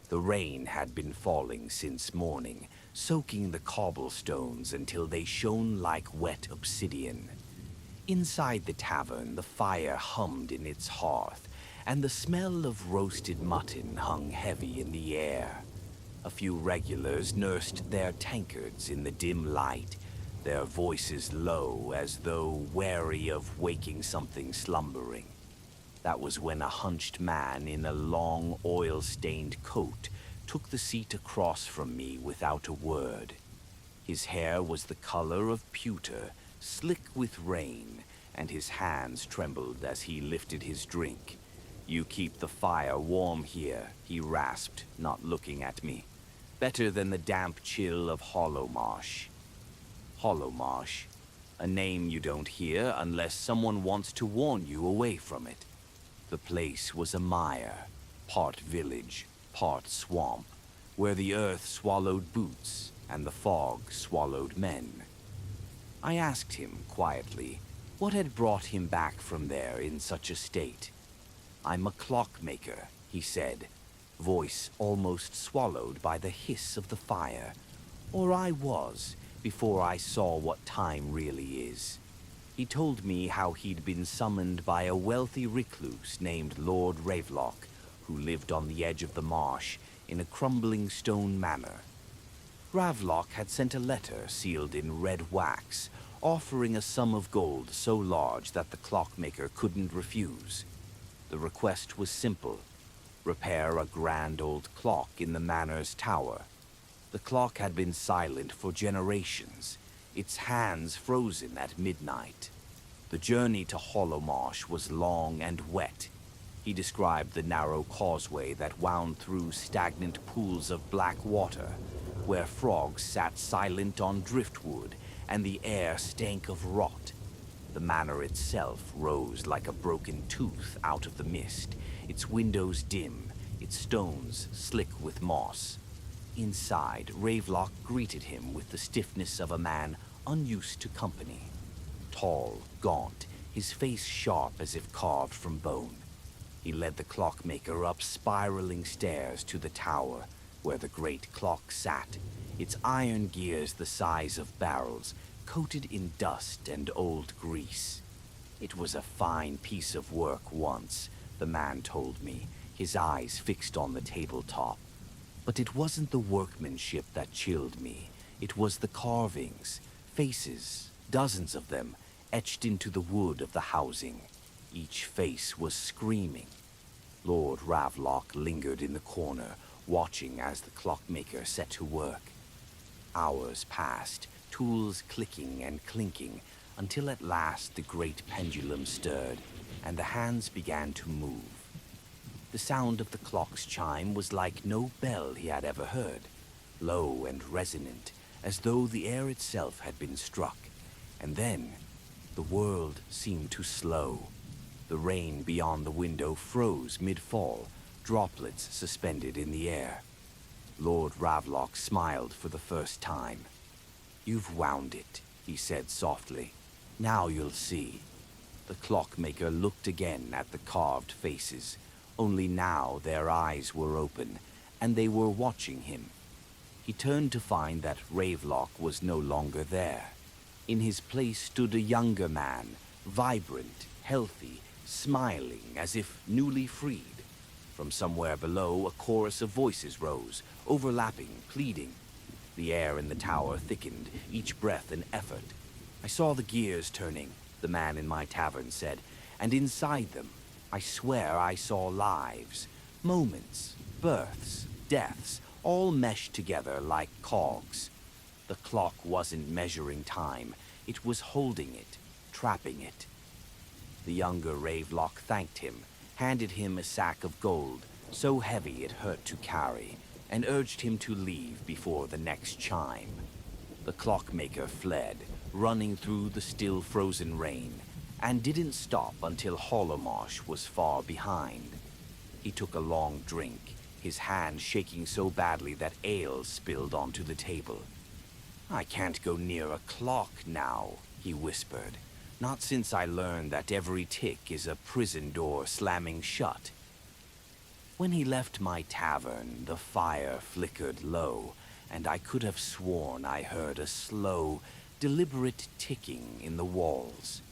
The rain had been falling since morning, soaking the cobblestones until they shone like wet obsidian. Inside the tavern, the fire hummed in its hearth, and the smell of roasted mutton hung heavy in the air. A few regulars nursed their tankards in the dim light, their voices low as though wary of waking something slumbering. That was when a hunched man in a long, oil-stained coat took the seat across from me without a word. His hair was the color of pewter, slick with rain, and his hands trembled as he lifted his drink. "You keep the fire warm here," he rasped, not looking at me. "Better than the damp chill of Hollowmarsh." Hollowmarsh, a name you don't hear unless someone wants to warn you away from it. The place was a mire, part village, part swamp, where the earth swallowed boots and the fog swallowed men. I asked him quietly what had brought him back from there in such a state. "I'm a clockmaker," he said, voice almost swallowed by the hiss of the fire. Or I was, before I saw what time really is. He told me how he'd been summoned by a wealthy recluse named Lord Ravelock, who lived on the edge of the marsh in a crumbling stone manor. Ravelock had sent a letter sealed in red wax, offering a sum of gold so large that the clockmaker couldn't refuse. The request was simple: repair a grand old clock in the manor's tower. The clock had been silent for generations, its hands frozen at midnight. The journey to Hollowmarsh was long and wet. He described the narrow causeway that wound through stagnant pools of black water, where frogs sat silent on driftwood and the air stank of rot. The manor itself rose like a broken tooth out of the mist, its windows dim, its stones slick with moss. Inside, Ravelock greeted him with the stiffness of a man unused to company. Tall, gaunt, his face sharp as if carved from bone. He led the clockmaker up spiraling stairs to the tower, where the great clock sat, its iron gears the size of barrels, coated in dust and old grease. It was a fine piece of work once, the man told me, his eyes fixed on the tabletop. But it wasn't the workmanship that chilled me. It was the carvings, faces, dozens of them, etched into the wood of the housing. Each face was screaming. Lord Ravelock lingered in the corner, watching as the clockmaker set to work. Hours passed, tools clicking and clinking, until at last the great pendulum stirred, and the hands began to move. The sound of the clock's chime was like no bell he had ever heard, low and resonant, as though the air itself had been struck. And then, the world seemed to slow. The rain beyond the window froze mid-fall, droplets suspended in the air. Lord Ravelock smiled for the first time. "You've wound it," he said softly. "Now you'll see." The clockmaker looked again at the carved faces, only now their eyes were open, and they were watching him. He turned to find that Ravelock was no longer there. In his place stood a younger man, vibrant, healthy, smiling as if newly freed. From somewhere below, a chorus of voices rose, overlapping, pleading. The air in the tower thickened, each breath an effort. "I saw the gears turning," the man in my tavern said, "and inside them, I swear I saw lives, moments, births, deaths, all meshed together like cogs. The clock wasn't measuring time, it was holding it, trapping it." The younger Ravelock thanked him, handed him a sack of gold, so heavy it hurt to carry, and urged him to leave before the next chime. The clockmaker fled, running through the still frozen rain, and didn't stop until Hollowmarsh was far behind. He took a long drink, his hand shaking so badly that ale spilled onto the table. "I can't go near a clock now," he whispered, "not since I learned that every tick is a prison door slamming shut." When he left my tavern, the fire flickered low, and I could have sworn I heard a slow, deliberate ticking in the walls.